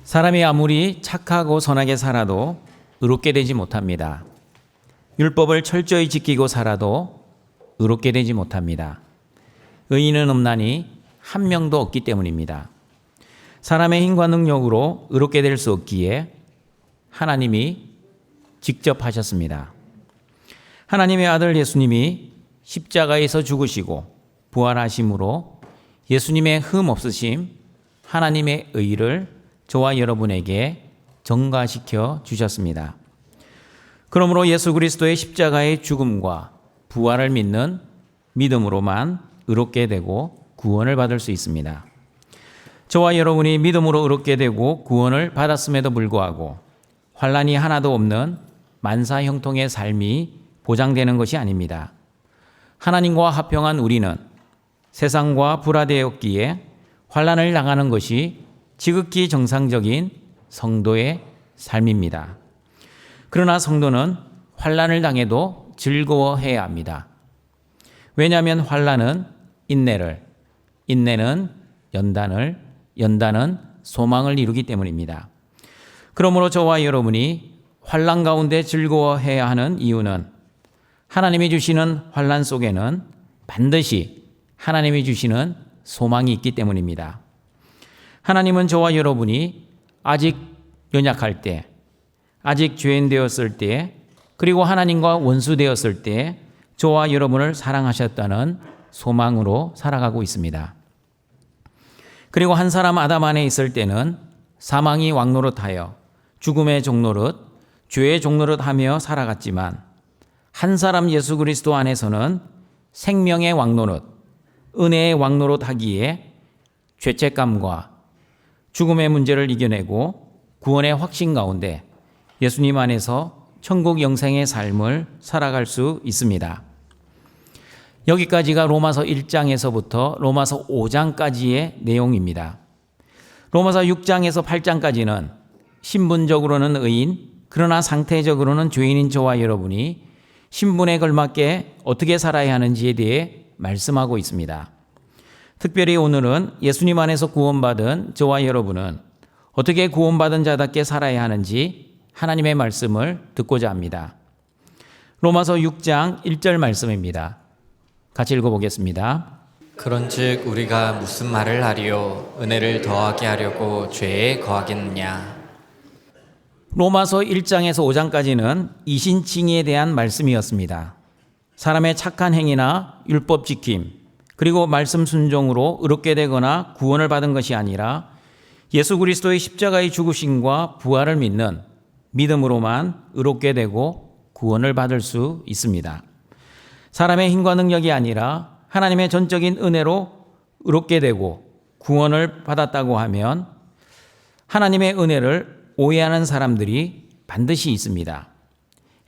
사람이 아무리 착하고 선하게 살아도 의롭게 되지 못합니다. 율법을 철저히 지키고 살아도 의롭게 되지 못합니다. 의인은 없나니 한 명도 없기 때문입니다. 사람의 힘과 능력으로 의롭게 될 수 없기에 하나님이 직접 하셨습니다. 하나님의 아들 예수님이 십자가에서 죽으시고 부활하심으로 예수님의 흠 없으심, 하나님의 의를 저와 여러분에게 전가시켜 주셨습니다. 그러므로 예수 그리스도의 십자가의 죽음과 부활을 믿는 믿음으로만 의롭게 되고 구원을 받을 수 있습니다. 저와 여러분이 믿음으로 의롭게 되고 구원을 받았음에도 불구하고 환난이 하나도 없는 만사 형통의 삶이 보장되는 것이 아닙니다. 하나님과 화평한 우리는 세상과 불화되었기에 환난을 당하는 것이 지극히 정상적인 성도의 삶입니다. 그러나 성도는 환난을 당해도 즐거워해야 합니다. 왜냐하면 환난은 인내를, 인내는 연단을, 연단은 소망을 이루기 때문입니다. 그러므로 저와 여러분이 환난 가운데 즐거워해야 하는 이유는 하나님이 주시는 환난 속에는 반드시 하나님이 주시는 소망이 있기 때문입니다. 하나님은 저와 여러분이 아직 연약할 때, 아직 죄인 되었을 때, 그리고 하나님과 원수 되었을 때 저와 여러분을 사랑하셨다는 소망으로 살아가고 있습니다. 그리고 한 사람 아담 안에 있을 때는 사망이 왕노릇하여 죽음의 종노릇, 죄의 종노릇하며 살아갔지만 한 사람 예수 그리스도 안에서는 생명의 왕노릇, 은혜의 왕노릇하기에 죄책감과 죽음의 문제를 이겨내고 구원의 확신 가운데 예수님 안에서 천국 영생의 삶을 살아갈 수 있습니다. 여기까지가 로마서 1장에서부터 로마서 5장까지의 내용입니다. 로마서 6장에서 8장까지는 신분적으로는 의인, 그러나 상태적으로는 죄인인 저와 여러분이 신분에 걸맞게 어떻게 살아야 하는지에 대해 말씀하고 있습니다. 특별히 오늘은 예수님 안에서 구원받은 저와 여러분은 어떻게 구원받은 자답게 살아야 하는지 하나님의 말씀을 듣고자 합니다. 로마서 6장 1절 말씀입니다. 같이 읽어보겠습니다. 그런즉 우리가 무슨 말을 하리요? 은혜를 더하게 하려고 죄에 거하겠느냐? 로마서 1장에서 5장까지는 이신칭의에 대한 말씀이었습니다. 사람의 착한 행위나 율법 지킴, 그리고 말씀 순종으로 의롭게 되거나 구원을 받은 것이 아니라 예수 그리스도의 십자가의 죽으심과 부활을 믿는 믿음으로만 의롭게 되고 구원을 받을 수 있습니다. 사람의 힘과 능력이 아니라 하나님의 전적인 은혜로 의롭게 되고 구원을 받았다고 하면 하나님의 은혜를 오해하는 사람들이 반드시 있습니다.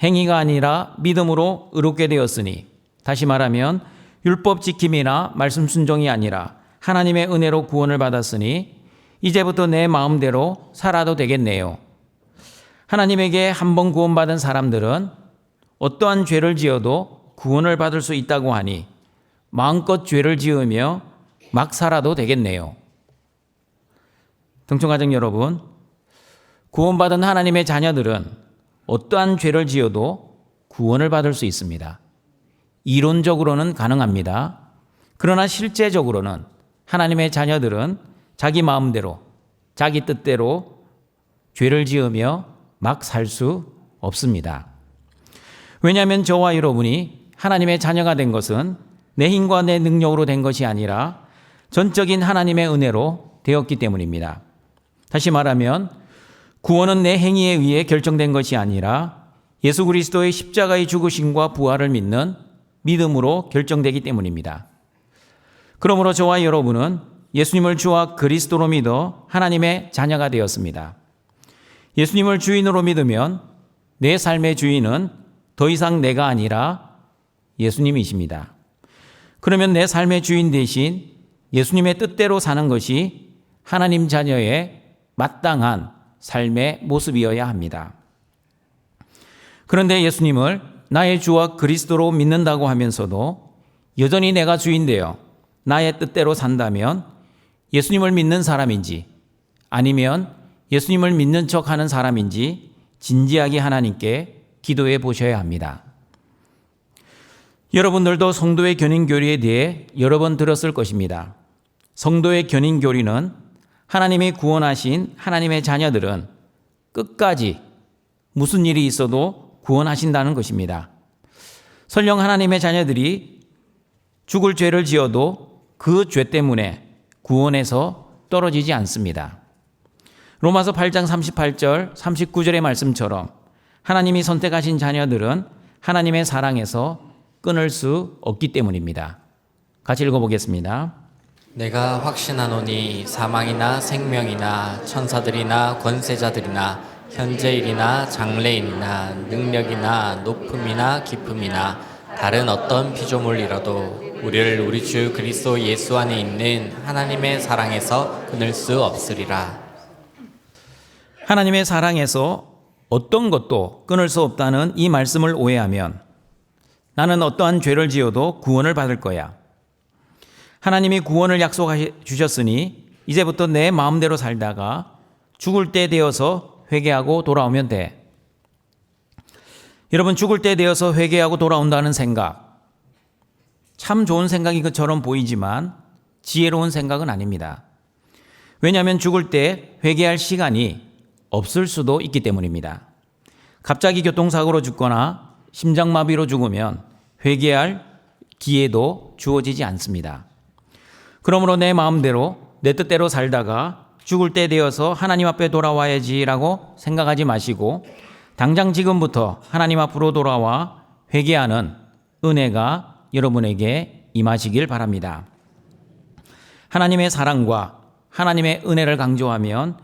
행위가 아니라 믿음으로 의롭게 되었으니, 다시 말하면 율법 지킴이나 말씀 순종이 아니라 하나님의 은혜로 구원을 받았으니 이제부터 내 마음대로 살아도 되겠네요. 하나님에게 한번 구원받은 사람들은 어떠한 죄를 지어도 구원을 받을 수 있다고 하니 마음껏 죄를 지으며 막 살아도 되겠네요. 등촌가족 여러분, 구원받은 하나님의 자녀들은 어떠한 죄를 지어도 구원을 받을 수 있습니다. 이론적으로는 가능합니다. 그러나 실제적으로는 하나님의 자녀들은 자기 마음대로, 자기 뜻대로 죄를 지으며 막 살 수 없습니다. 왜냐하면 저와 여러분이 하나님의 자녀가 된 것은 내 힘과 내 능력으로 된 것이 아니라 전적인 하나님의 은혜로 되었기 때문입니다. 다시 말하면 구원은 내 행위에 의해 결정된 것이 아니라 예수 그리스도의 십자가의 죽으심과 부활을 믿는 믿음으로 결정되기 때문입니다. 그러므로 저와 여러분은 예수님을 주와 그리스도로 믿어 하나님의 자녀가 되었습니다. 예수님을 주인으로 믿으면 내 삶의 주인은 더 이상 내가 아니라 예수님이십니다. 그러면 내 삶의 주인 대신 예수님의 뜻대로 사는 것이 하나님 자녀의 마땅한 삶의 모습이어야 합니다. 그런데 예수님을 나의 주와 그리스도로 믿는다고 하면서도 여전히 내가 주인 되어 나의 뜻대로 산다면 예수님을 믿는 사람인지 아니면 예수님을 믿는 척 하는 사람인지 진지하게 하나님께 기도해 보셔야 합니다. 여러분들도 성도의 견인교리에 대해 여러 번 들었을 것입니다. 성도의 견인교리는 하나님이 구원하신 하나님의 자녀들은 끝까지 무슨 일이 있어도 구원하신다는 것입니다. 설령 하나님의 자녀들이 죽을 죄를 지어도 그 죄 때문에 구원에서 떨어지지 않습니다. 로마서 8장 38절, 39절의 말씀처럼 하나님이 선택하신 자녀들은 하나님의 사랑에서 끊을 수 없기 때문입니다. 같이 읽어보겠습니다. 내가 확신하노니 사망이나 생명이나 천사들이나 권세자들이나 현재일이나 장래일이나 능력이나 높음이나 깊음이나 다른 어떤 피조물이라도 우리를 우리 주 그리스도 예수 안에 있는 하나님의 사랑에서 끊을 수 없으리라. 하나님의 사랑에서 어떤 것도 끊을 수 없다는 이 말씀을 오해하면 나는 어떠한 죄를 지어도 구원을 받을 거야. 하나님이 구원을 약속해 주셨으니 이제부터 내 마음대로 살다가 죽을 때 되어서 회개하고 돌아오면 돼. 여러분, 죽을 때 되어서 회개하고 돌아온다는 생각, 참 좋은 생각인 것처럼 보이지만 지혜로운 생각은 아닙니다. 왜냐하면 죽을 때 회개할 시간이 없을 수도 있기 때문입니다. 갑자기 교통사고로 죽거나 심장마비로 죽으면 회개할 기회도 주어지지 않습니다. 그러므로 내 마음대로 내 뜻대로 살다가 죽을 때 되어서 하나님 앞에 돌아와야지라고 생각하지 마시고 당장 지금부터 하나님 앞으로 돌아와 회개하는 은혜가 여러분에게 임하시길 바랍니다. 하나님의 사랑과 하나님의 은혜를 강조하면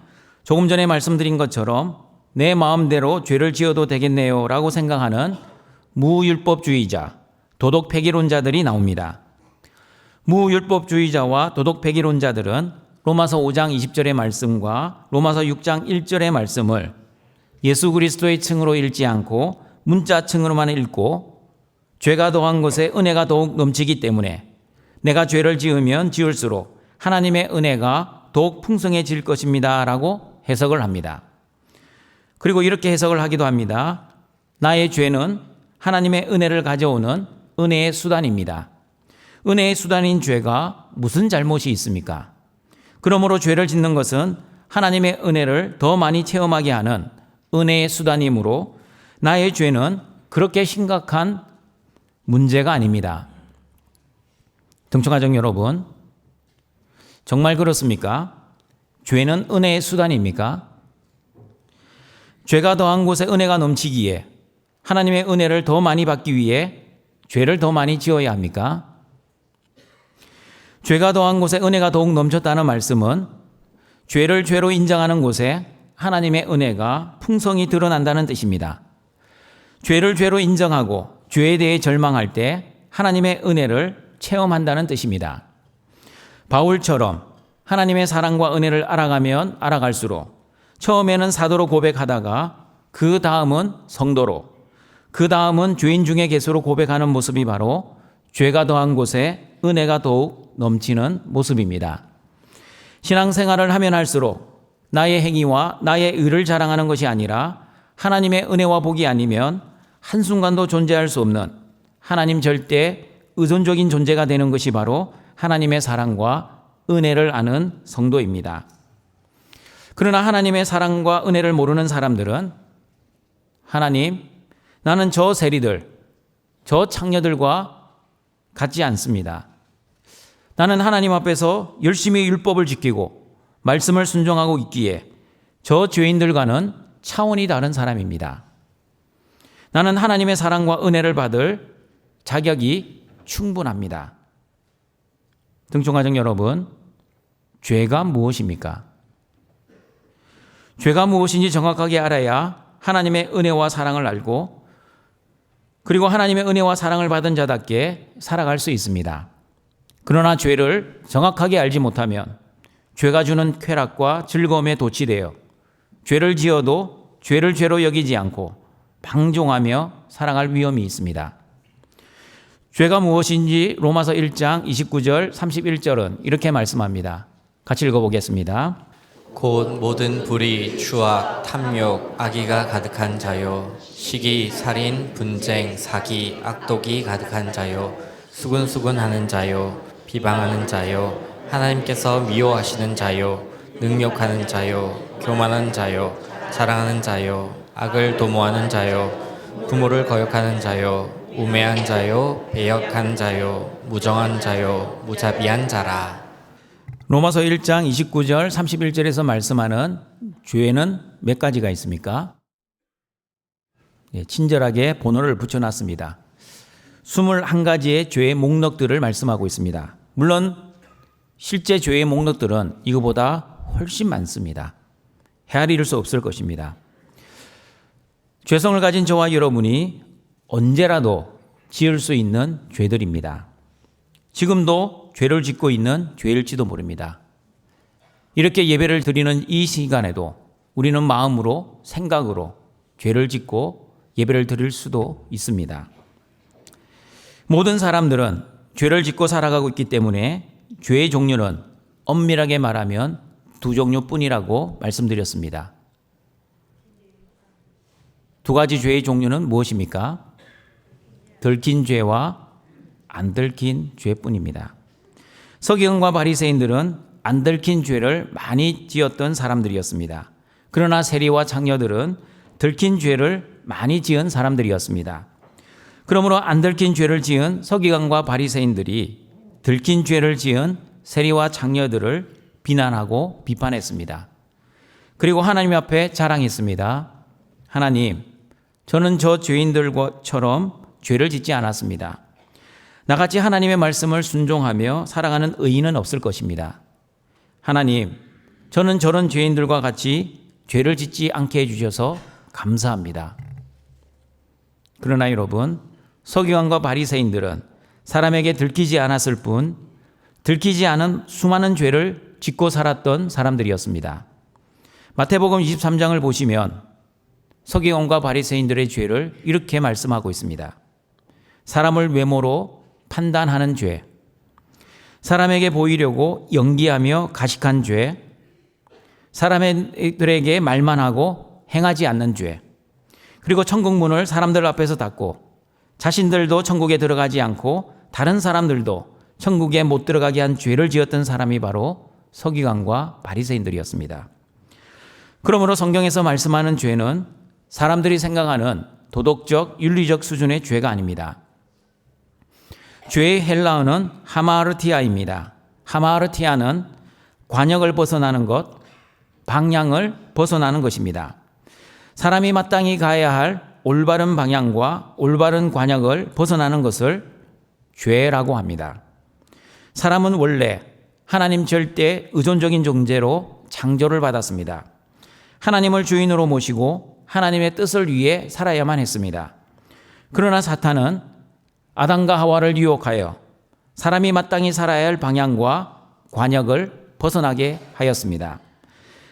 조금 전에 말씀드린 것처럼 내 마음대로 죄를 지어도 되겠네요 라고 생각하는 무율법주의자, 도덕 폐기론자들이 나옵니다. 무율법주의자와 도덕 폐기론자들은 로마서 5장 20절의 말씀과 로마서 6장 1절의 말씀을 예수 그리스도의 층으로 읽지 않고 문자층으로만 읽고 죄가 더한 것에 은혜가 더욱 넘치기 때문에 내가 죄를 지으면 지을수록 하나님의 은혜가 더욱 풍성해질 것입니다 라고 해석을 합니다. 그리고 이렇게 해석을 하기도 합니다. 나의 죄는 하나님의 은혜를 가져오는 은혜의 수단입니다. 은혜의 수단인 죄가 무슨 잘못이 있습니까? 그러므로 죄를 짓는 것은 하나님의 은혜를 더 많이 체험하게 하는 은혜의 수단이므로 나의 죄는 그렇게 심각한 문제가 아닙니다. 등초가족 여러분, 정말 그렇습니까? 죄는 은혜의 수단입니까? 죄가 더한 곳에 은혜가 넘치기에 하나님의 은혜를 더 많이 받기 위해 죄를 더 많이 지어야 합니까? 죄가 더한 곳에 은혜가 더욱 넘쳤다는 말씀은 죄를 죄로 인정하는 곳에 하나님의 은혜가 풍성히 드러난다는 뜻입니다. 죄를 죄로 인정하고 죄에 대해 절망할 때 하나님의 은혜를 체험한다는 뜻입니다. 바울처럼 하나님의 사랑과 은혜를 알아가면 알아갈수록 처음에는 사도로 고백하다가 그 다음은 성도로, 그 다음은 죄인 중에 개수로 고백하는 모습이 바로 죄가 더한 곳에 은혜가 더욱 넘치는 모습입니다. 신앙생활을 하면 할수록 나의 행위와 나의 의를 자랑하는 것이 아니라 하나님의 은혜와 복이 아니면 한순간도 존재할 수 없는 하나님 절대 의존적인 존재가 되는 것이 바로 하나님의 사랑과 은혜를 아는 성도입니다. 그러나 하나님의 사랑과 은혜를 모르는 사람들은 하나님, 나는 저 세리들, 저 창녀들과 같지 않습니다. 나는 하나님 앞에서 열심히 율법을 지키고 말씀을 순종하고 있기에 저 죄인들과는 차원이 다른 사람입니다. 나는 하나님의 사랑과 은혜를 받을 자격이 충분합니다. 등촌가족 여러분, 죄가 무엇입니까? 죄가 무엇인지 정확하게 알아야 하나님의 은혜와 사랑을 알고 그리고 하나님의 은혜와 사랑을 받은 자답게 살아갈 수 있습니다. 그러나 죄를 정확하게 알지 못하면 죄가 주는 쾌락과 즐거움에 도취되어 죄를 지어도 죄를 죄로 여기지 않고 방종하며 살아갈 위험이 있습니다. 죄가 무엇인지 로마서 1장 29절 31절은 이렇게 말씀합니다. 같이 읽어보겠습니다. 곧 모든 불의, 추악, 탐욕, 악의가 가득한 자요. 시기, 살인, 분쟁, 사기, 악독이 가득한 자요. 수군수군하는 자요. 비방하는 자요. 하나님께서 미워하시는 자요. 능욕하는 자요. 교만한 자요. 자랑하는 자요. 악을 도모하는 자요. 부모를 거역하는 자요. 우매한 자요. 배역한 자요. 무정한 자요. 무자비한 자라. 로마서 1장 29절 31절에서 말씀하는 죄는 몇 가지가 있습니까? 친절하게 번호를 붙여놨습니다. 21가지의 죄의 목록들을 말씀하고 있습니다. 물론 실제 죄의 목록들은 이거보다 훨씬 많습니다. 헤아릴 수 없을 것입니다. 죄성을 가진 저와 여러분이 언제라도 지을 수 있는 죄들입니다. 지금도 죄를 짓고 있는 죄일지도 모릅니다. 이렇게 예배를 드리는 이 시간에도 우리는 마음으로, 생각으로 죄를 짓고 예배를 드릴 수도 있습니다. 모든 사람들은 죄를 짓고 살아가고 있기 때문에 죄의 종류는 엄밀하게 말하면 두 종류뿐이라고 말씀드렸습니다. 두 가지 죄의 종류는 무엇입니까? 들킨 죄와 안 들킨 죄뿐입니다. 서기관과 바리새인들은 안 들킨 죄를 많이 지었던 사람들이었습니다. 그러나 세리와 창녀들은 들킨 죄를 많이 지은 사람들이었습니다. 그러므로 안 들킨 죄를 지은 서기관과 바리새인들이 들킨 죄를 지은 세리와 창녀들을 비난하고 비판했습니다. 그리고 하나님 앞에 자랑했습니다. 하나님, 저는 저 죄인들처럼 죄를 짓지 않았습니다. 나같이 하나님의 말씀을 순종하며 살아가는 의인은 없을 것입니다. 하나님, 저는 저런 죄인들과 같이 죄를 짓지 않게 해주셔서 감사합니다. 그러나 여러분, 서기관과 바리새인들은 사람에게 들키지 않았을 뿐 들키지 않은 수많은 죄를 짓고 살았던 사람들이었습니다. 마태복음 23장을 보시면 서기관과 바리새인들의 죄를 이렇게 말씀하고 있습니다. 사람을 외모로 판단하는 죄, 사람에게 보이려고 연기하며 가식한 죄, 사람들에게 말만 하고 행하지 않는 죄, 그리고 천국 문을 사람들 앞에서 닫고 자신들도 천국에 들어가지 않고 다른 사람들도 천국에 못 들어가게 한 죄를 지었던 사람이 바로 서기관과 바리새인들이었습니다. 그러므로 성경에서 말씀하는 죄는 사람들이 생각하는 도덕적, 윤리적 수준의 죄가 아닙니다. 죄의 헬라어는 하마르티아입니다. 하마르티아는 관역을 벗어나는 것, 방향을 벗어나는 것입니다. 사람이 마땅히 가야 할 올바른 방향과 올바른 관역을 벗어나는 것을 죄라고 합니다. 사람은 원래 하나님 절대 의존적인 존재로 창조를 받았습니다. 하나님을 주인으로 모시고 하나님의 뜻을 위해 살아야만 했습니다. 그러나 사탄은 아담과 하와를 유혹하여 사람이 마땅히 살아야 할 방향과 관역을 벗어나게 하였습니다.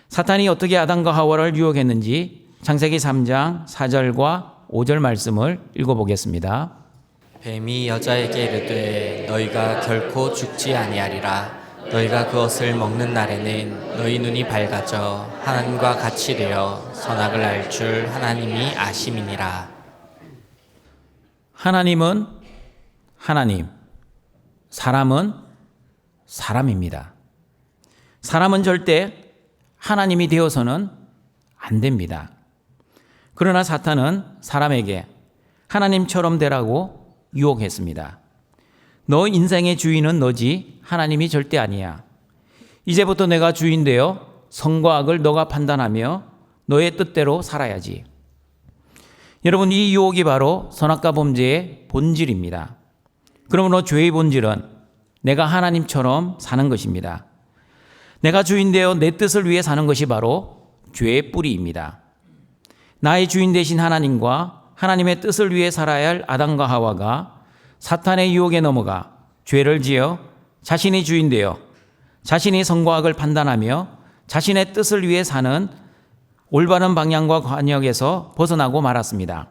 사탄이 어떻게 아담과 하와를 유혹했는지 창세기 3장 4절과 5절 말씀을 읽어보겠습니다. 뱀이 여자에게 이르되 너희가 결코 죽지 아니하리라. 너희가 그것을 먹는 날에는 너희 눈이 밝아져 하나님과 같이 되어 선악을 알 줄 하나님이 아심이니라. 하나님은 하나님, 사람은 사람입니다. 사람은 절대 하나님이 되어서는 안 됩니다. 그러나 사탄은 사람에게 하나님처럼 되라고 유혹했습니다. 너 인생의 주인은 너지 하나님이 절대 아니야. 이제부터 내가 주인 되어 선과 악을 너가 판단하며 너의 뜻대로 살아야지. 여러분, 이 유혹이 바로 선악과 범죄의 본질입니다. 그러므로 죄의 본질은 내가 하나님처럼 사는 것입니다. 내가 주인 되어 내 뜻을 위해 사는 것이 바로 죄의 뿌리입니다. 나의 주인 되신 하나님과 하나님의 뜻을 위해 살아야 할 아담과 하와가 사탄의 유혹에 넘어가 죄를 지어 자신이 주인 되어 자신이 선과 악을 판단하며 자신의 뜻을 위해 사는 올바른 방향과 관역에서 벗어나고 말았습니다.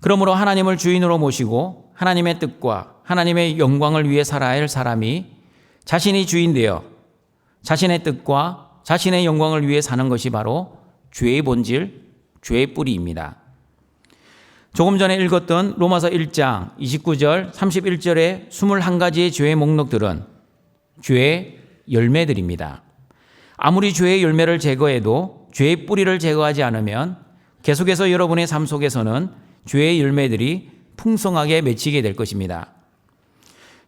그러므로 하나님을 주인으로 모시고 하나님의 뜻과 하나님의 영광을 위해 살아야 할 사람이 자신이 주인 되어 자신의 뜻과 자신의 영광을 위해 사는 것이 바로 죄의 본질, 죄의 뿌리입니다. 조금 전에 읽었던 로마서 1장 29절, 31절의 21가지의 죄의 목록들은 죄의 열매들입니다. 아무리 죄의 열매를 제거해도 죄의 뿌리를 제거하지 않으면 계속해서 여러분의 삶 속에서는 죄의 열매들이 풍성하게 맺히게 될 것입니다.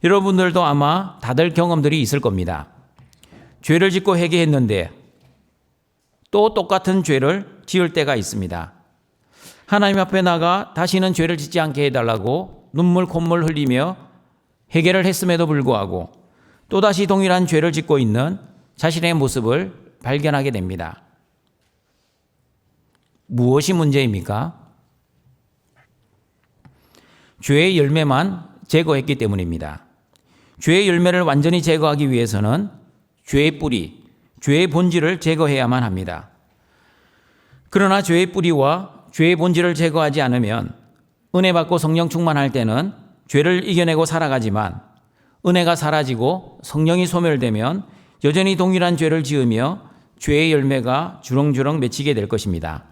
여러분들도 아마 다들 경험들이 있을 겁니다. 죄를 짓고 회개했는데 또 똑같은 죄를 지을 때가 있습니다. 하나님 앞에 나가 다시는 죄를 짓지 않게 해달라고 눈물 콧물 흘리며 회개를 했음에도 불구하고 또다시 동일한 죄를 짓고 있는 자신의 모습을 발견하게 됩니다. 무엇이 문제입니까? 죄의 열매만 제거했기 때문입니다. 죄의 열매를 완전히 제거하기 위해서는 죄의 뿌리, 죄의 본질을 제거해야만 합니다. 그러나 죄의 뿌리와 죄의 본질을 제거하지 않으면 은혜 받고 성령 충만할 때는 죄를 이겨내고 살아가지만 은혜가 사라지고 성령이 소멸되면 여전히 동일한 죄를 지으며 죄의 열매가 주렁주렁 맺히게 될 것입니다.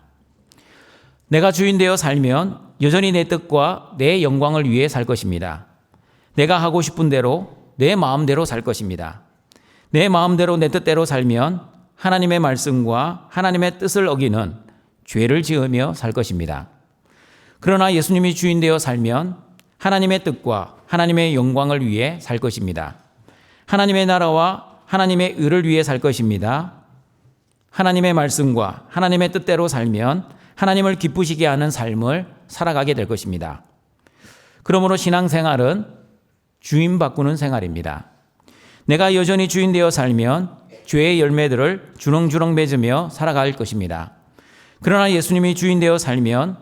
내가 주인 되어 살면 여전히 내 뜻과 내 영광을 위해 살 것입니다. 내가 하고 싶은 대로 내 마음대로 살 것입니다. 내 마음대로 내 뜻대로 살면 하나님의 말씀과 하나님의 뜻을 어기는 죄를 지으며 살 것입니다. 그러나 예수님이 주인 되어 살면 하나님의 뜻과 하나님의 영광을 위해 살 것입니다. 하나님의 나라와 하나님의 의를 위해 살 것입니다. 하나님의 말씀과 하나님의 뜻대로 살면 하나님을 기쁘시게 하는 삶을 살아가게 될 것입니다. 그러므로 신앙생활은 주인 바꾸는 생활입니다. 내가 여전히 주인 되어 살면 죄의 열매들을 주렁주렁 맺으며 살아갈 것입니다. 그러나 예수님이 주인 되어 살면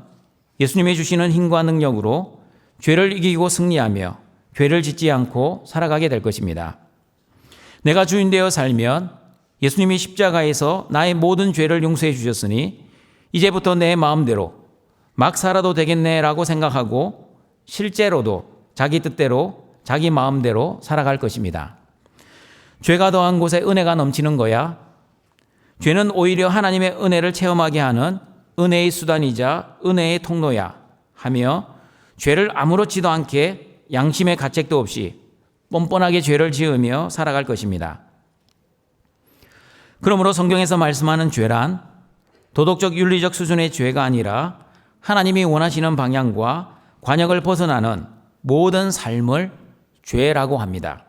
예수님이 주시는 힘과 능력으로 죄를 이기고 승리하며 죄를 짓지 않고 살아가게 될 것입니다. 내가 주인 되어 살면 예수님이 십자가에서 나의 모든 죄를 용서해 주셨으니 이제부터 내 마음대로 막 살아도 되겠네라고 생각하고 실제로도 자기 뜻대로 자기 마음대로 살아갈 것입니다. 죄가 더한 곳에 은혜가 넘치는 거야. 죄는 오히려 하나님의 은혜를 체험하게 하는 은혜의 수단이자 은혜의 통로야 하며 죄를 아무렇지도 않게 양심의 가책도 없이 뻔뻔하게 죄를 지으며 살아갈 것입니다. 그러므로 성경에서 말씀하는 죄란 도덕적 윤리적 수준의 죄가 아니라 하나님이 원하시는 방향과 관역을 벗어나는 모든 삶을 죄라고 합니다.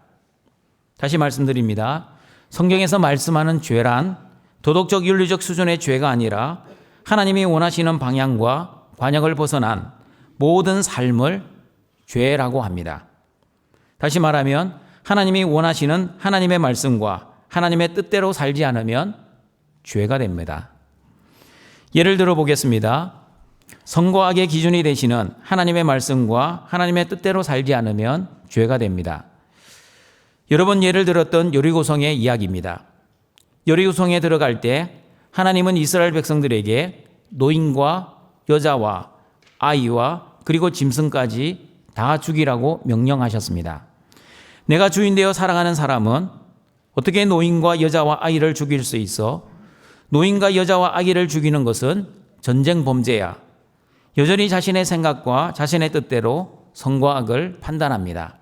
다시 말씀드립니다. 성경에서 말씀하는 죄란 도덕적 윤리적 수준의 죄가 아니라 하나님이 원하시는 방향과 관역을 벗어난 모든 삶을 죄라고 합니다. 다시 말하면 하나님이 원하시는 하나님의 말씀과 하나님의 뜻대로 살지 않으면 죄가 됩니다. 예를 들어 보겠습니다. 선과 악의 기준이 되시는 하나님의 말씀과 하나님의 뜻대로 살지 않으면 죄가 됩니다. 여러 번 예를 들었던 여리고성의 이야기입니다. 여리고성에 들어갈 때 하나님은 이스라엘 백성들에게 노인과 여자와 아이와 그리고 짐승까지 다 죽이라고 명령하셨습니다. 내가 주인 되어 살아가는 사람은 어떻게 노인과 여자와 아이를 죽일 수 있어? 노인과 여자와 아이를 죽이는 것은 전쟁 범죄야. 여전히 자신의 생각과 자신의 뜻대로 선과 악을 판단합니다.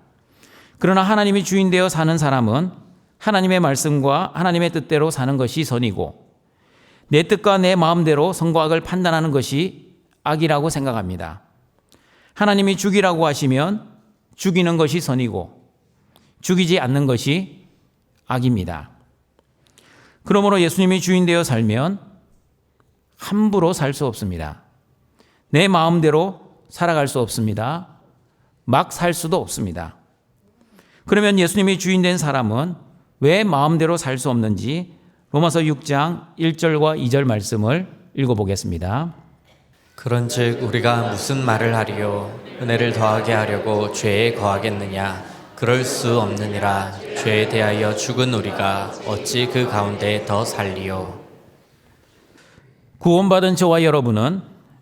그러나 하나님이 주인 되어 사는 사람은 하나님의 말씀과 하나님의 뜻대로 사는 것이 선이고 내 뜻과 내 마음대로 선과 악을 판단하는 것이 악이라고 생각합니다. 하나님이 죽이라고 하시면 죽이는 것이 선이고 죽이지 않는 것이 악입니다. 그러므로 예수님이 주인 되어 살면 함부로 살 수 없습니다. 내 마음대로 살아갈 수 없습니다. 막 살 수도 없습니다. 그러면 예수님이 주인 된 사람은 왜 마음대로 살 수 없는지 로마서 6장 1절과 2절 말씀을 읽어보겠습니다. 그런즉 우리가 무슨 말을 하리요? 은혜를 더하게 하려고 죄에 거하겠느냐? 그럴 수 없느니라. 죄에 대하여 죽은 우리가 어찌 그 가운데 더 살리요? 구원받은 저와 여러분은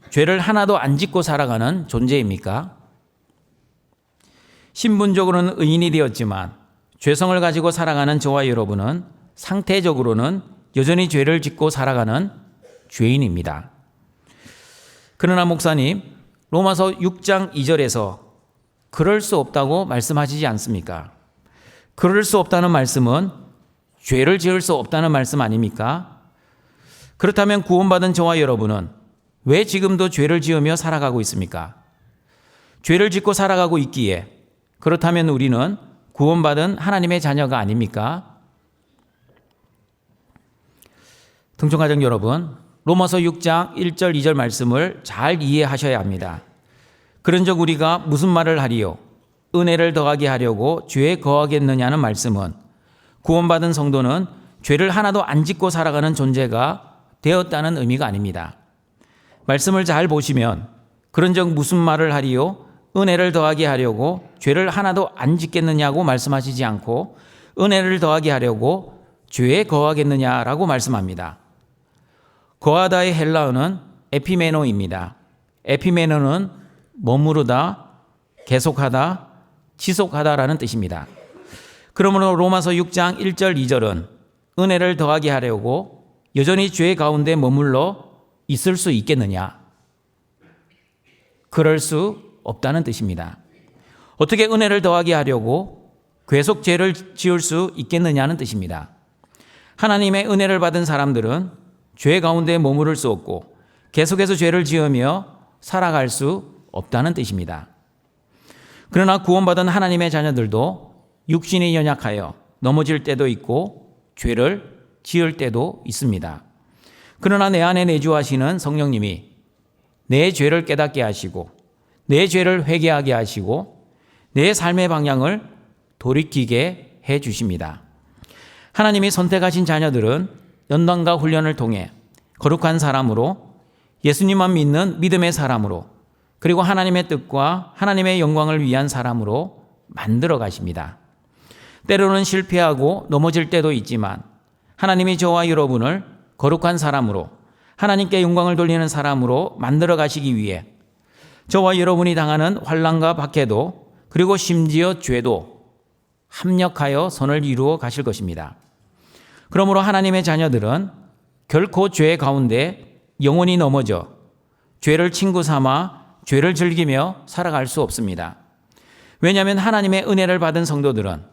죄를 하나도 안 짓고 살아가는 존재입니까? 신분적으로는 의인이 되었지만 죄성을 가지고 살아가는 저와 여러분은 상태적으로는 여전히 죄를 짓고 살아가는 죄인입니다. 그러나 목사님, 로마서 6장 2절에서 그럴 수 없다고 말씀하시지 않습니까? 그럴 수 없다는 말씀은 죄를 지을 수 없다는 말씀 아닙니까? 그렇다면 구원받은 저와 여러분은 왜 지금도 죄를 지으며 살아가고 있습니까? 죄를 짓고 살아가고 있기에 그렇다면 우리는 구원받은 하나님의 자녀가 아닙니까? 등촌가족 여러분, 로마서 6장 1절 2절 말씀을 잘 이해하셔야 합니다. 그런즉 우리가 무슨 말을 하리요? 은혜를 더하게 하려고 죄에 거하겠느냐는 말씀은 구원받은 성도는 죄를 하나도 안 짓고 살아가는 존재가 되었다는 의미가 아닙니다. 말씀을 잘 보시면 그런즉 무슨 말을 하리요? 은혜를 더하게 하려고 죄를 하나도 안 짓겠느냐고 말씀하시지 않고 은혜를 더하게 하려고 죄에 거하겠느냐라고 말씀합니다. 거하다의 헬라어는 에피메노입니다. 에피메노는 머무르다, 계속하다, 지속하다라는 뜻입니다. 그러므로 로마서 6장 1절 2절은 은혜를 더하게 하려고 여전히 죄 가운데 머물러 있을 수 있겠느냐? 그럴 수 없다는 뜻입니다. 어떻게 은혜를 더하게 하려고 계속 죄를 지을 수 있겠느냐는 뜻입니다. 하나님의 은혜를 받은 사람들은 죄 가운데 머무를 수 없고 계속해서 죄를 지으며 살아갈 수 없다는 뜻입니다. 그러나 구원받은 하나님의 자녀들도 육신이 연약하여 넘어질 때도 있고 죄를 지을 때도 있습니다. 그러나 내 안에 내주하시는 성령님이 내 죄를 깨닫게 하시고 내 죄를 회개하게 하시고 내 삶의 방향을 돌이키게 해 주십니다. 하나님이 선택하신 자녀들은 연단과 훈련을 통해 거룩한 사람으로 예수님만 믿는 믿음의 사람으로 그리고 하나님의 뜻과 하나님의 영광을 위한 사람으로 만들어 가십니다. 때로는 실패하고 넘어질 때도 있지만 하나님이 저와 여러분을 거룩한 사람으로 하나님께 영광을 돌리는 사람으로 만들어 가시기 위해 저와 여러분이 당하는 환난과 박해도 그리고 심지어 죄도 합력하여 선을 이루어 가실 것입니다. 그러므로 하나님의 자녀들은 결코 죄 가운데 영원히 넘어져 죄를 친구 삼아 죄를 즐기며 살아갈 수 없습니다. 왜냐하면 하나님의 은혜를 받은 성도들은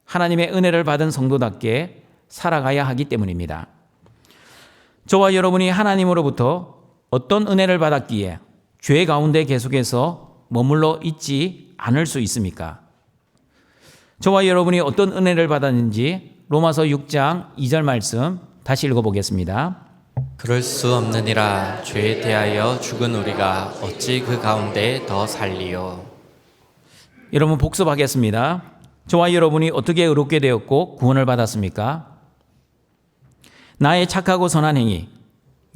하나님의 은혜를 받은 성도답게 살아가야 하기 때문입니다. 저와 여러분이 하나님으로부터 어떤 은혜를 받았기에 죄 가운데 계속해서 머물러 있지 않을 수 있습니까? 저와 여러분이 어떤 은혜를 받았는지 로마서 6장 2절 말씀 다시 읽어보겠습니다. 그럴 수 없느니라. 죄에 대하여 죽은 우리가 어찌 그 가운데 더 살리요. 여러분 복습하겠습니다. 저와 여러분이 어떻게 의롭게 되었고 구원을 받았습니까? 나의 착하고 선한 행위,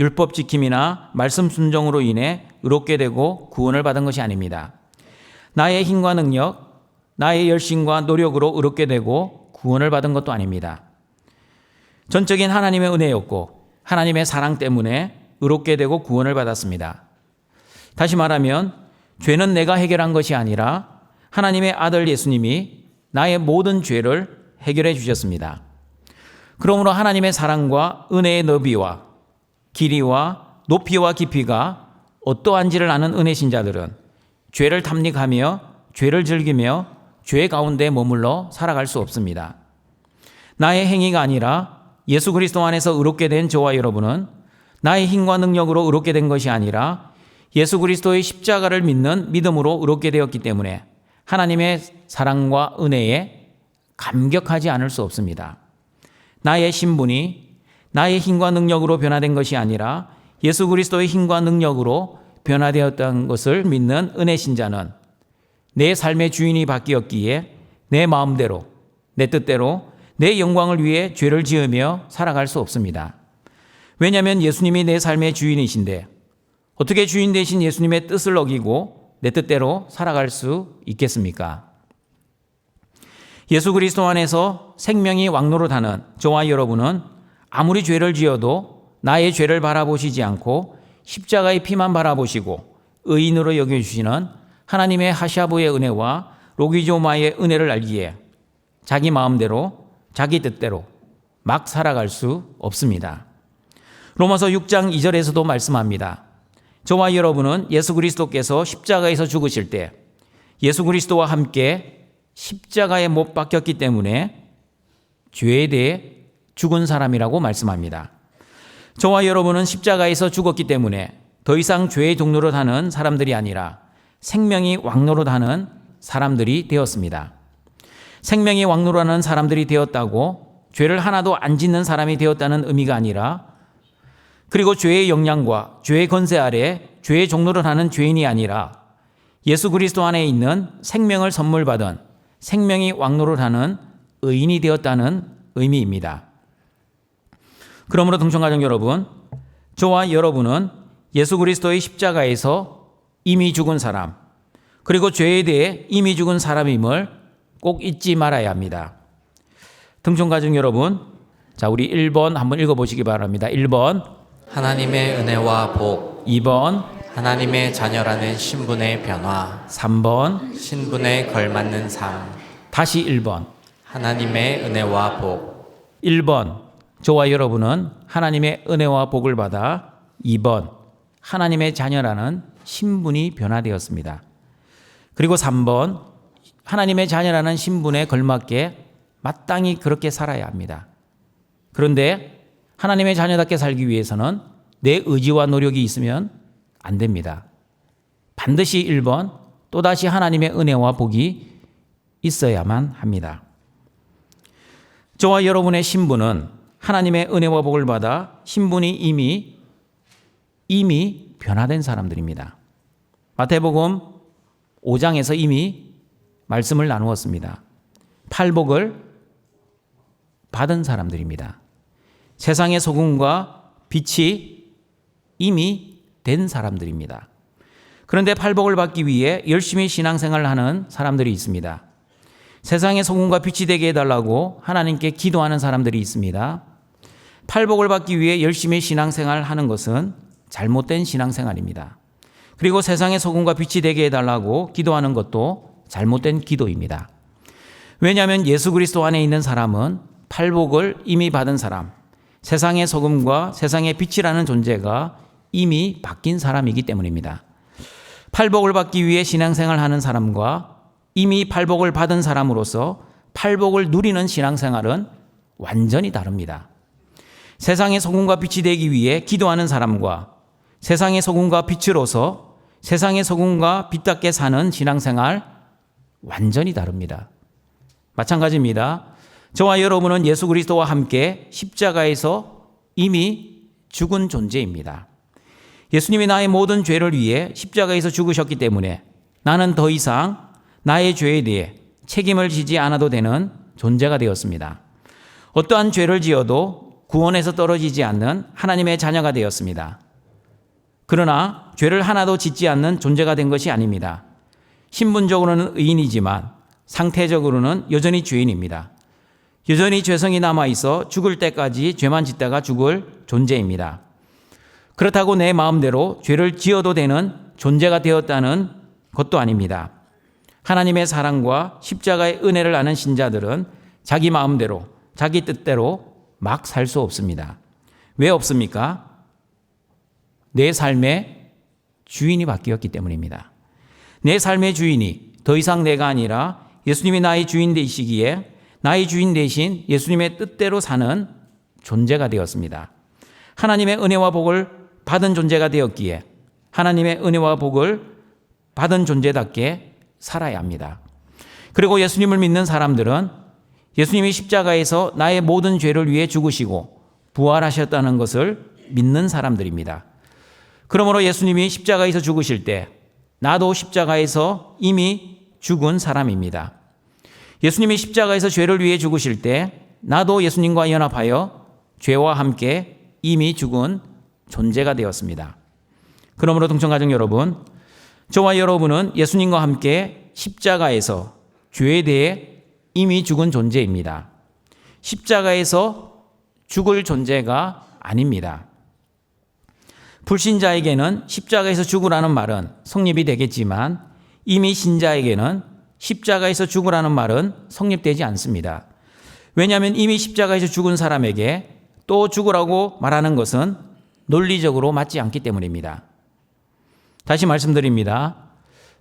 율법 지킴이나 말씀 순종으로 인해 의롭게 되고 구원을 받은 것이 아닙니다. 나의 힘과 능력, 나의 열심과 노력으로 의롭게 되고 구원을 받은 것도 아닙니다. 전적인 하나님의 은혜였고 하나님의 사랑 때문에 의롭게 되고 구원을 받았습니다. 다시 말하면 죄는 내가 해결한 것이 아니라 하나님의 아들 예수님이 나의 모든 죄를 해결해 주셨습니다. 그러므로 하나님의 사랑과 은혜의 너비와 길이와 높이와 깊이가 어떠한지를 아는 은혜신자들은 죄를 탐닉하며 죄를 즐기며 죄 가운데 머물러 살아갈 수 없습니다. 나의 행위가 아니라 예수 그리스도 안에서 의롭게 된 저와 여러분은 나의 힘과 능력으로 의롭게 된 것이 아니라 예수 그리스도의 십자가를 믿는 믿음으로 의롭게 되었기 때문에 하나님의 사랑과 은혜에 감격하지 않을 수 없습니다. 나의 신분이 나의 힘과 능력으로 변화된 것이 아니라 예수 그리스도의 힘과 능력으로 변화되었다는 것을 믿는 은혜신자는 내 삶의 주인이 바뀌었기에 내 마음대로, 내 뜻대로, 내 영광을 위해 죄를 지으며 살아갈 수 없습니다. 왜냐하면 예수님이 내 삶의 주인이신데 어떻게 주인 되신 예수님의 뜻을 어기고 내 뜻대로 살아갈 수 있겠습니까? 예수 그리스도 안에서 생명이 왕노릇하는 저와 여러분은 아무리 죄를 지어도 나의 죄를 바라보시지 않고 십자가의 피만 바라보시고 의인으로 여겨주시는 하나님의 하샤브의 은혜와 로기조마의 은혜를 알기에 자기 마음대로 자기 뜻대로 막 살아갈 수 없습니다. 로마서 6장 2절에서도 말씀합니다. 저와 여러분은 예수 그리스도께서 십자가에서 죽으실 때 예수 그리스도와 함께 십자가에 못 박혔기 때문에 죄에 대해 죽은 사람이라고 말씀합니다. 저와 여러분은 십자가에서 죽었기 때문에 더 이상 죄의 종로로 사는 사람들이 아니라 생명이 왕노로 사는 사람들이 되었습니다. 생명이 왕노로 하는 사람들이 되었다고 죄를 하나도 안 짓는 사람이 되었다는 의미가 아니라, 그리고 죄의 영향과 죄의 권세 아래 죄의 종로를 하는 죄인이 아니라 예수 그리스도 안에 있는 생명을 선물 받은 생명이 왕노를 하는 의인이 되었다는 의미입니다. 그러므로 동청가족 여러분, 저와 여러분은 예수 그리스도의 십자가에서 이미 죽은 사람, 그리고 죄에 대해 이미 죽은 사람임을 꼭 잊지 말아야 합니다. 동청가족 여러분, 자, 우리 1번 한번 읽어보시기 바랍니다. 1번, 하나님의 은혜와 복. 2번, 하나님의 자녀라는 신분의 변화. 3번, 신분에 걸맞는 삶. 다시 1번. 하나님의 은혜와 복. 1번, 저와 여러분은 하나님의 은혜와 복을 받아 2번, 하나님의 자녀라는 신분이 변화되었습니다. 그리고 3번, 하나님의 자녀라는 신분에 걸맞게 마땅히 그렇게 살아야 합니다. 그런데 하나님의 자녀답게 살기 위해서는 내 의지와 노력이 있으면 안 됩니다. 반드시 1번, 또다시 하나님의 은혜와 복이 있어야만 합니다. 저와 여러분의 신분은 하나님의 은혜와 복을 받아 신분이 이미 변화된 사람들입니다. 마태복음 5장에서 이미 말씀을 나누었습니다. 팔복을 받은 사람들입니다. 세상의 소금과 빛이 이미 된 사람들입니다. 그런데 팔복을 받기 위해 열심히 신앙생활을 하는 사람들이 있습니다. 세상의 소금과 빛이 되게 해달라고 하나님께 기도하는 사람들이 있습니다. 팔복을 받기 위해 열심히 신앙생활을 하는 것은 잘못된 신앙생활입니다. 그리고 세상의 소금과 빛이 되게 해달라고 기도하는 것도 잘못된 기도입니다. 왜냐하면 예수 그리스도 안에 있는 사람은 팔복을 이미 받은 사람, 세상의 소금과 세상의 빛이라는 존재가 이미 바뀐 사람이기 때문입니다. 팔복을 받기 위해 신앙생활을 하는 사람과 이미 팔복을 받은 사람으로서 팔복을 누리는 신앙생활은 완전히 다릅니다. 세상의 소금과 빛이 되기 위해 기도하는 사람과 세상의 소금과 빛으로서 세상의 소금과 빛답게 사는 신앙생활 완전히 다릅니다. 마찬가지입니다. 저와 여러분은 예수 그리스도와 함께 십자가에서 이미 죽은 존재입니다. 예수님이 나의 모든 죄를 위해 십자가에서 죽으셨기 때문에 나는 더 이상 나의 죄에 대해 책임을 지지 않아도 되는 존재가 되었습니다. 어떠한 죄를 지어도 구원에서 떨어지지 않는 하나님의 자녀가 되었습니다. 그러나 죄를 하나도 짓지 않는 존재가 된 것이 아닙니다. 신분적으로는 의인이지만 상태적으로는 여전히 죄인입니다. 여전히 죄성이 남아있어 죽을 때까지 죄만 짓다가 죽을 존재입니다. 그렇다고 내 마음대로 죄를 지어도 되는 존재가 되었다는 것도 아닙니다. 하나님의 사랑과 십자가의 은혜를 아는 신자들은 자기 마음대로, 자기 뜻대로 막 살 수 없습니다. 왜 없습니까? 내 삶의 주인이 바뀌었기 때문입니다. 내 삶의 주인이 더 이상 내가 아니라 예수님이 나의 주인 되시기에 나의 주인 대신 예수님의 뜻대로 사는 존재가 되었습니다. 하나님의 은혜와 복을 받은 존재가 되었기에 하나님의 은혜와 복을 받은 존재답게 살아야 합니다. 그리고 예수님을 믿는 사람들은 예수님이 십자가에서 나의 모든 죄를 위해 죽으시고 부활하셨다는 것을 믿는 사람들입니다. 그러므로 예수님이 십자가에서 죽으실 때 나도 십자가에서 이미 죽은 사람입니다. 예수님이 십자가에서 죄를 위해 죽으실 때 나도 예수님과 연합하여 죄와 함께 이미 죽은 존재가 되었습니다. 그러므로 동청가족 여러분, 저와 여러분은 예수님과 함께 십자가에서 죄에 대해 이미 죽은 존재입니다. 십자가에서 죽을 존재가 아닙니다. 불신자에게는 십자가에서 죽으라는 말은 성립이 되겠지만 이미 신자에게는 십자가에서 죽으라는 말은 성립되지 않습니다. 왜냐하면 이미 십자가에서 죽은 사람에게 또 죽으라고 말하는 것은 논리적으로 맞지 않기 때문입니다. 다시 말씀드립니다.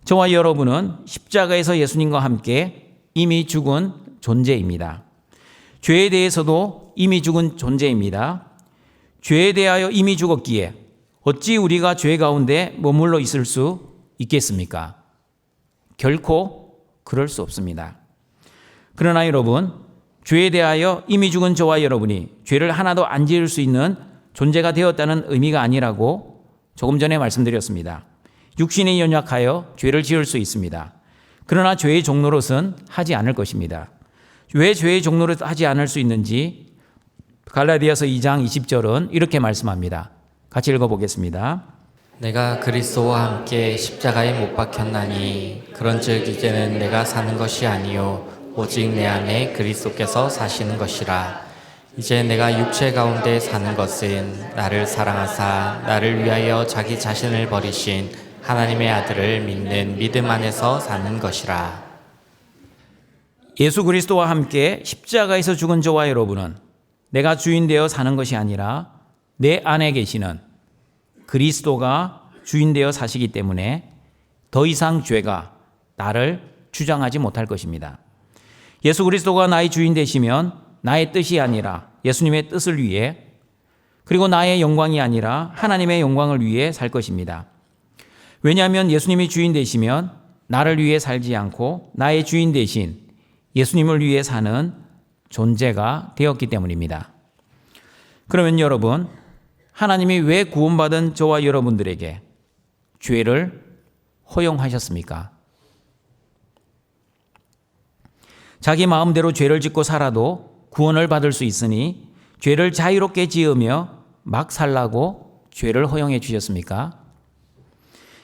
저와 여러분은 십자가에서 예수님과 함께 이미 죽은 존재입니다. 죄에 대해서도 이미 죽은 존재입니다. 죄에 대하여 이미 죽었기에 어찌 우리가 죄 가운데 머물러 있을 수 있겠습니까? 결코 그럴 수 없습니다. 그러나 여러분, 죄에 대하여 이미 죽은 저와 여러분이 죄를 하나도 안 지을 수 있는 존재가 되었다는 의미가 아니라고 조금 전에 말씀드렸습니다. 육신이 연약하여 죄를 지을 수 있습니다. 그러나 죄의 종노릇은 하지 않을 것입니다. 왜 죄의 종노릇 하지 않을 수 있는지 갈라디아서 2장 20절은 이렇게 말씀합니다. 같이 읽어보겠습니다. 내가 그리스도와 함께 십자가에 못 박혔나니 그런즉 이제는 내가 사는 것이 아니요 오직 내 안에 그리스도께서 사시는 것이라. 이제 내가 육체 가운데 사는 것은 나를 사랑하사 나를 위하여 자기 자신을 버리신 하나님의 아들을 믿는 믿음 안에서 사는 것이라. 예수 그리스도와 함께 십자가에서 죽은 저와 여러분은 내가 주인 되어 사는 것이 아니라 내 안에 계시는 그리스도가 주인 되어 사시기 때문에 더 이상 죄가 나를 주장하지 못할 것입니다. 예수 그리스도가 나의 주인 되시면 나의 뜻이 아니라 예수님의 뜻을 위해, 그리고 나의 영광이 아니라 하나님의 영광을 위해 살 것입니다. 왜냐하면 예수님이 주인 되시면 나를 위해 살지 않고 나의 주인 되신 예수님을 위해 사는 존재가 되었기 때문입니다. 그러면 여러분, 하나님이 왜 구원받은 저와 여러분들에게 죄를 허용하셨습니까? 자기 마음대로 죄를 짓고 살아도 구원을 받을 수 있으니 죄를 자유롭게 지으며 막 살라고 죄를 허용해 주셨습니까?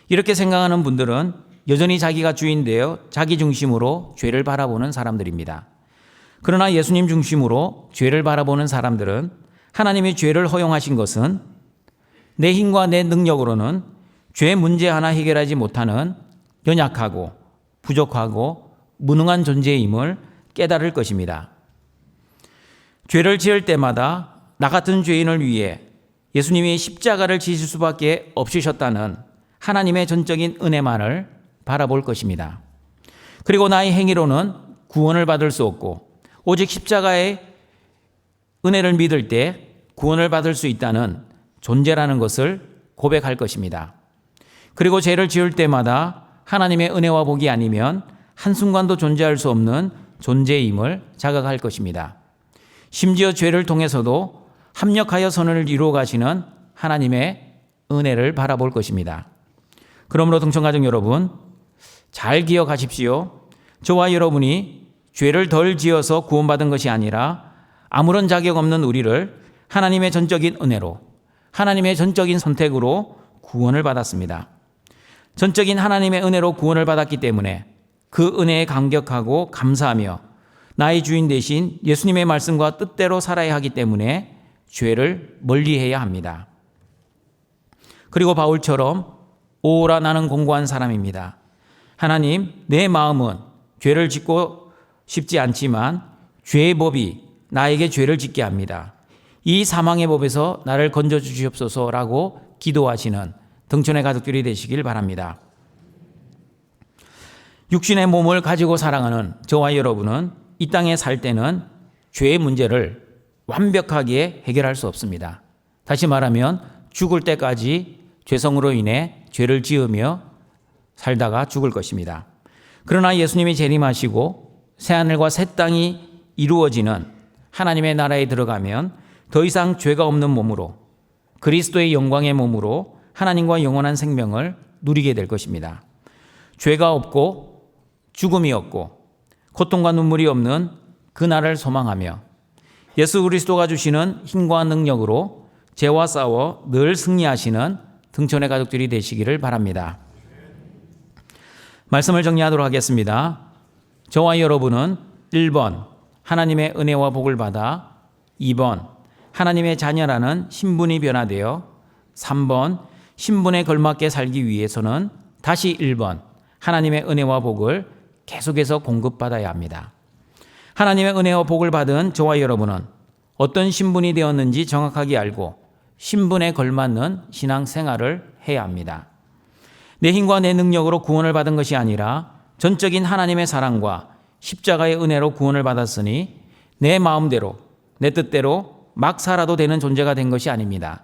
이렇게 생각하는 분들은 여전히 자기가 주인 되어 자기 중심으로 죄를 바라보는 사람들입니다. 그러나 예수님 중심으로 죄를 바라보는 사람들은 하나님이 죄를 허용하신 것은 내 힘과 내 능력으로는 죄 문제 하나 해결하지 못하는 연약하고 부족하고 무능한 존재임을 깨달을 것입니다. 죄를 지을 때마다 나 같은 죄인을 위해 예수님이 십자가를 지실 수밖에 없으셨다는 하나님의 전적인 은혜만을 바라볼 것입니다. 그리고 나의 행위로는 구원을 받을 수 없고 오직 십자가의 은혜를 믿을 때 구원을 받을 수 있다는 존재라는 것을 고백할 것입니다. 그리고 죄를 지을 때마다 하나님의 은혜와 복이 아니면 한순간도 존재할 수 없는 존재임을 자각할 것입니다. 심지어 죄를 통해서도 합력하여 선을 이루어 가시는 하나님의 은혜를 바라볼 것입니다. 그러므로 동청가족 여러분, 잘 기억하십시오. 저와 여러분이 죄를 덜 지어서 구원받은 것이 아니라 아무런 자격 없는 우리를 하나님의 전적인 은혜로, 하나님의 전적인 선택으로 구원을 받았습니다. 전적인 하나님의 은혜로 구원을 받았기 때문에 그 은혜에 감격하고 감사하며 나의 주인 되신 예수님의 말씀과 뜻대로 살아야 하기 때문에 죄를 멀리해야 합니다. 그리고 바울처럼 오라 나는 공고한 사람입니다. 하나님, 내 마음은 죄를 짓고 싶지 않지만 죄의 법이 나에게 죄를 짓게 합니다. 이 사망의 법에서 나를 건져 주시옵소서라고 기도하시는 등촌의 가족들이 되시길 바랍니다. 육신의 몸을 가지고 살아가는 저와 여러분은 이 땅에 살 때는 죄의 문제를 완벽하게 해결할 수 없습니다. 다시 말하면 죽을 때까지 죄성으로 인해 죄를 지으며 살다가 죽을 것입니다. 그러나 예수님이 재림하시고 새하늘과 새 땅이 이루어지는 하나님의 나라에 들어가면 더 이상 죄가 없는 몸으로 그리스도의 영광의 몸으로 하나님과 영원한 생명을 누리게 될 것입니다. 죄가 없고 죽음이 없고 고통과 눈물이 없는 그날을 소망하며 예수 그리스도가 주시는 힘과 능력으로 죄와 싸워 늘 승리하시는 등촌의 가족들이 되시기를 바랍니다. 말씀을 정리하도록 하겠습니다. 저와 여러분은 1번 하나님의 은혜와 복을 받아 2번 하나님의 자녀라는 신분이 변화되어 3번 신분에 걸맞게 살기 위해서는 다시 1번 하나님의 은혜와 복을 계속해서 공급받아야 합니다. 하나님의 은혜와 복을 받은 저와 여러분은 어떤 신분이 되었는지 정확하게 알고 신분에 걸맞는 신앙생활을 해야 합니다. 내 힘과 내 능력으로 구원을 받은 것이 아니라 전적인 하나님의 사랑과 십자가의 은혜로 구원을 받았으니 내 마음대로 내 뜻대로 막 살아도 되는 존재가 된 것이 아닙니다.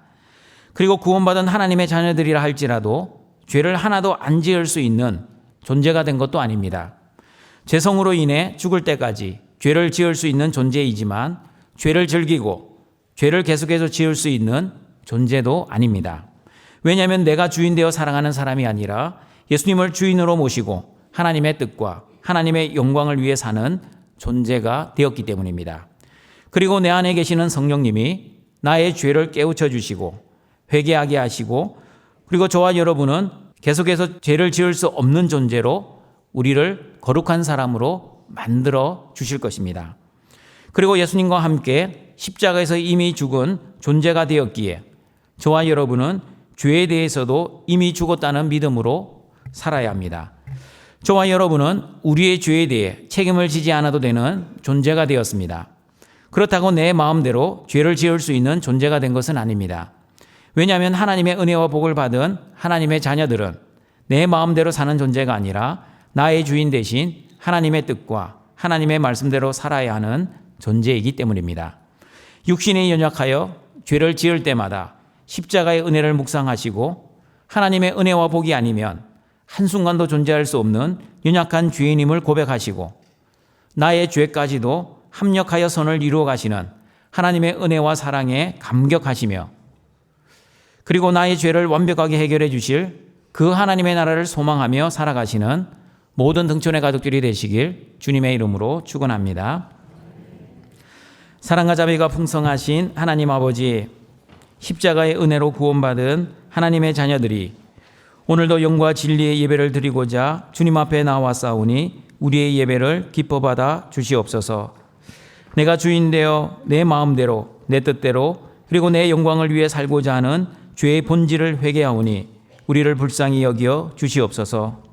그리고 구원받은 하나님의 자녀들이라 할지라도 죄를 하나도 안 지을 수 있는 존재가 된 것도 아닙니다. 죄성으로 인해 죽을 때까지 죄를 지을 수 있는 존재이지만 죄를 즐기고 죄를 계속해서 지을 수 있는 존재도 아닙니다. 왜냐하면 내가 주인 되어 사랑하는 사람이 아니라 예수님을 주인으로 모시고 하나님의 뜻과 하나님의 영광을 위해 사는 존재가 되었기 때문입니다. 그리고 내 안에 계시는 성령님이 나의 죄를 깨우쳐 주시고 회개하게 하시고 그리고 저와 여러분은 계속해서 죄를 지을 수 없는 존재로 우리를 거룩한 사람으로 만들어 주실 것입니다. 그리고 예수님과 함께 십자가에서 이미 죽은 존재가 되었기에 저와 여러분은 죄에 대해서도 이미 죽었다는 믿음으로 살아야 합니다. 저와 여러분은 우리의 죄에 대해 책임을 지지 않아도 되는 존재가 되었습니다. 그렇다고 내 마음대로 죄를 지을 수 있는 존재가 된 것은 아닙니다. 왜냐하면 하나님의 은혜와 복을 받은 하나님의 자녀들은 내 마음대로 사는 존재가 아니라 나의 주인 대신 하나님의 뜻과 하나님의 말씀대로 살아야 하는 존재이기 때문입니다. 육신이 연약하여 죄를 지을 때마다 십자가의 은혜를 묵상하시고 하나님의 은혜와 복이 아니면 한순간도 존재할 수 없는 연약한 죄인임을 고백하시고 나의 죄까지도 합력하여 선을 이루어 가시는 하나님의 은혜와 사랑에 감격하시며 그리고 나의 죄를 완벽하게 해결해 주실 그 하나님의 나라를 소망하며 살아가시는 모든 등촌의 가족들이 되시길 주님의 이름으로 축원합니다. 사랑과 자비가 풍성하신 하나님 아버지, 십자가의 은혜로 구원받은 하나님의 자녀들이 오늘도 영과 진리의 예배를 드리고자 주님 앞에 나와싸우니 우리의 예배를 기뻐 받아 주시옵소서. 내가 주인 되어 내 마음대로 내 뜻대로 그리고 내 영광을 위해 살고자 하는 죄의 본질을 회개하오니 우리를 불쌍히 여겨 주시옵소서.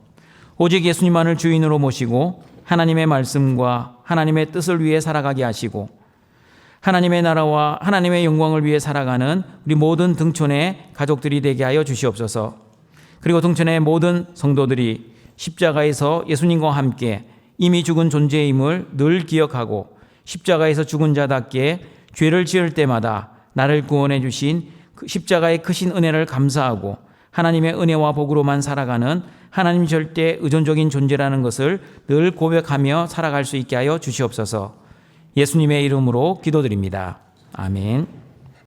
오직 예수님만을 주인으로 모시고 하나님의 말씀과 하나님의 뜻을 위해 살아가게 하시고 하나님의 나라와 하나님의 영광을 위해 살아가는 우리 모든 등촌의 가족들이 되게 하여 주시옵소서. 그리고 등촌의 모든 성도들이 십자가에서 예수님과 함께 이미 죽은 존재임을 늘 기억하고 십자가에서 죽은 자답게 죄를 지을 때마다 나를 구원해 주신 그 십자가의 크신 은혜를 감사하고 하나님의 은혜와 복으로만 살아가는 하나님 절대 의존적인 존재라는 것을 늘 고백하며 살아갈 수 있게 하여 주시옵소서. 예수님의 이름으로 기도드립니다. 아멘.